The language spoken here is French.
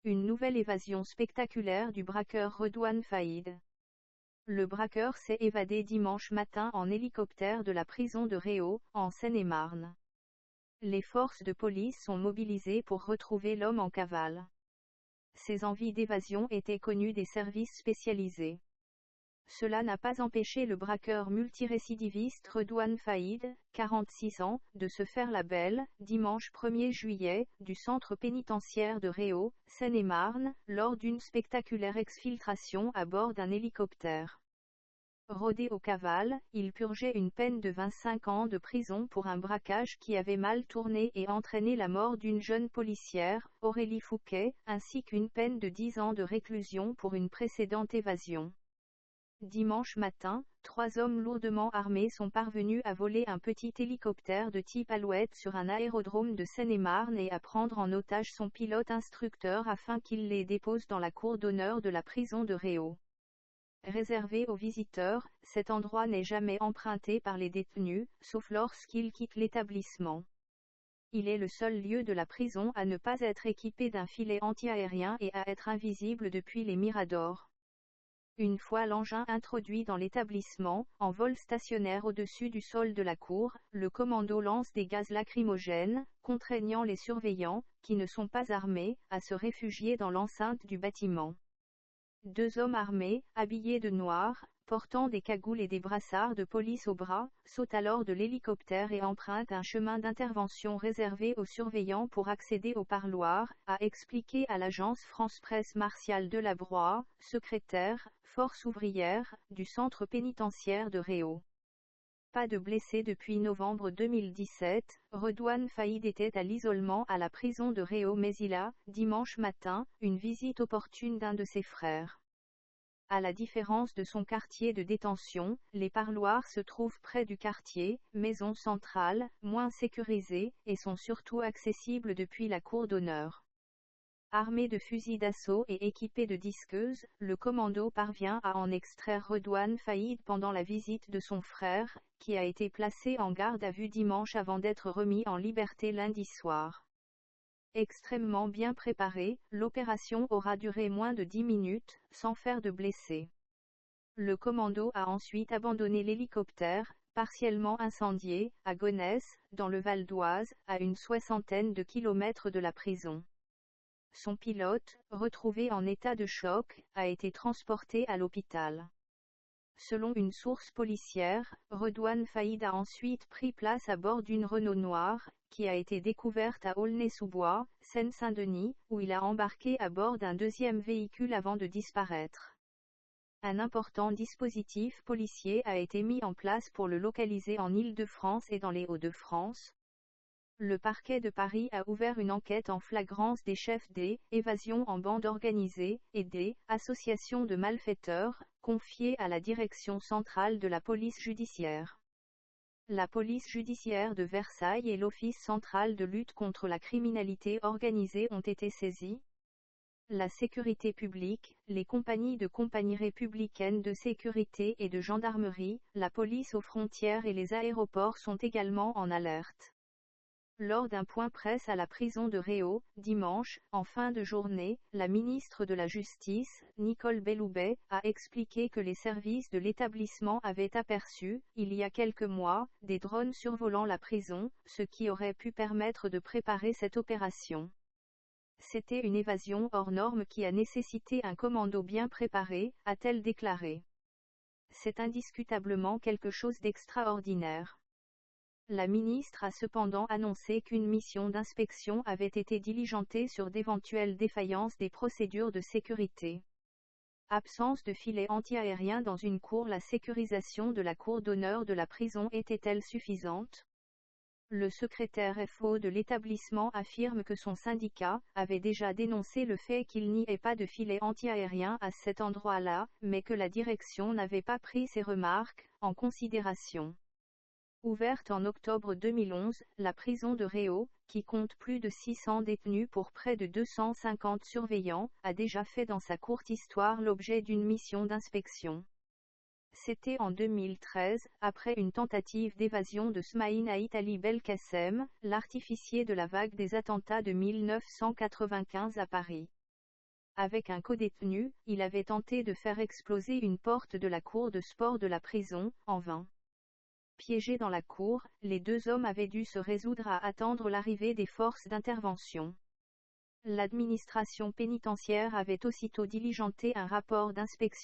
Une nouvelle évasion spectaculaire du braqueur Redouane Faïd. Le braqueur s'est évadé dimanche matin en hélicoptère de la prison de Réau, en Seine-et-Marne. Les forces de police sont mobilisées pour retrouver l'homme en cavale. Ses envies d'évasion étaient connues des services spécialisés. Cela n'a pas empêché le braqueur multirécidiviste Redouane Faïd, 46 ans, de se faire la belle, dimanche 1er juillet, du centre pénitentiaire de Réau, Seine-et-Marne, lors d'une spectaculaire exfiltration à bord d'un hélicoptère. Rodé au cavale, il purgeait une peine de 25 ans de prison pour un braquage qui avait mal tourné et entraîné la mort d'une jeune policière, Aurélie Fouquet, ainsi qu'une peine de 10 ans de réclusion pour une précédente évasion. Dimanche matin, 3 hommes lourdement armés sont parvenus à voler un petit hélicoptère de type Alouette sur un aérodrome de Seine-et-Marne et à prendre en otage son pilote instructeur afin qu'il les dépose dans la cour d'honneur de la prison de Réau. Réservé aux visiteurs, cet endroit n'est jamais emprunté par les détenus, sauf lorsqu'ils quittent l'établissement. Il est le seul lieu de la prison à ne pas être équipé d'un filet anti-aérien et à être invisible depuis les miradors. Une fois l'engin introduit dans l'établissement, en vol stationnaire au-dessus du sol de la cour, le commando lance des gaz lacrymogènes, contraignant les surveillants, qui ne sont pas armés, à se réfugier dans l'enceinte du bâtiment. 2 hommes armés, habillés de noir, portant des cagoules et des brassards de police au bras, sautent alors de l'hélicoptère et empruntent un chemin d'intervention réservé aux surveillants pour accéder au parloir, a expliqué à l'agence France-Presse Martial Delabroix, secrétaire, force ouvrière, du centre pénitentiaire de Réau. Pas de blessés depuis novembre 2017, Redouane Faïd était à l'isolement à la prison de Réau mais il a, dimanche matin, une visite opportune d'un de ses frères. À la différence de son quartier de détention, les parloirs se trouvent près du quartier, maison centrale, moins sécurisée, et sont surtout accessibles depuis la cour d'honneur. Armé de fusils d'assaut et équipé de disqueuses, le commando parvient à en extraire Redouane Faïd pendant la visite de son frère, qui a été placé en garde à vue dimanche avant d'être remis en liberté lundi soir. Extrêmement bien préparée, l'opération aura duré moins de 10 minutes, sans faire de blessés. Le commando a ensuite abandonné l'hélicoptère, partiellement incendié, à Gonesse, dans le Val d'Oise, à une 60aine de kilomètres de la prison. Son pilote, retrouvé en état de choc, a été transporté à l'hôpital. Selon une source policière, Redouane Faïd a ensuite pris place à bord d'une Renault noire, qui a été découverte à Aulnay-sous-Bois, Seine-Saint-Denis, où il a embarqué à bord d'un deuxième véhicule avant de disparaître. Un important dispositif policier a été mis en place pour le localiser en Île-de-France et dans les Hauts-de-France. Le parquet de Paris a ouvert une enquête en flagrance des chefs des évasions en bande organisée et des associations de malfaiteurs, confiées à la direction centrale de la police judiciaire. La police judiciaire de Versailles et l'Office central de lutte contre la criminalité organisée ont été saisis. La sécurité publique, les compagnies républicaines de sécurité et de gendarmerie, la police aux frontières et les aéroports sont également en alerte. Lors d'un point presse à la prison de Réau, dimanche, en fin de journée, la ministre de la Justice, Nicole Belloubet, a expliqué que les services de l'établissement avaient aperçu, il y a quelques mois, des drones survolant la prison, ce qui aurait pu permettre de préparer cette opération. C'était une évasion hors norme qui a nécessité un commando bien préparé, a-t-elle déclaré. C'est indiscutablement quelque chose d'extraordinaire. La ministre a cependant annoncé qu'une mission d'inspection avait été diligentée sur d'éventuelles défaillances des procédures de sécurité. Absence de filet anti-aérien dans une cour. La sécurisation de la cour d'honneur de la prison était-elle suffisante ? Le secrétaire FO de l'établissement affirme que son syndicat avait déjà dénoncé le fait qu'il n'y ait pas de filet anti-aérien à cet endroit-là, mais que la direction n'avait pas pris ces remarques en considération. Ouverte en octobre 2011, la prison de Réau, qui compte plus de 600 détenus pour près de 250 surveillants, a déjà fait dans sa courte histoire l'objet d'une mission d'inspection. C'était en 2013, après une tentative d'évasion de Smaïn Ait Ali Belkacem, l'artificier de la vague des attentats de 1995 à Paris. Avec un codétenu, il avait tenté de faire exploser une porte de la cour de sport de la prison, en vain. Piégés dans la cour, les deux hommes avaient dû se résoudre à attendre l'arrivée des forces d'intervention. L'administration pénitentiaire avait aussitôt diligenté un rapport d'inspection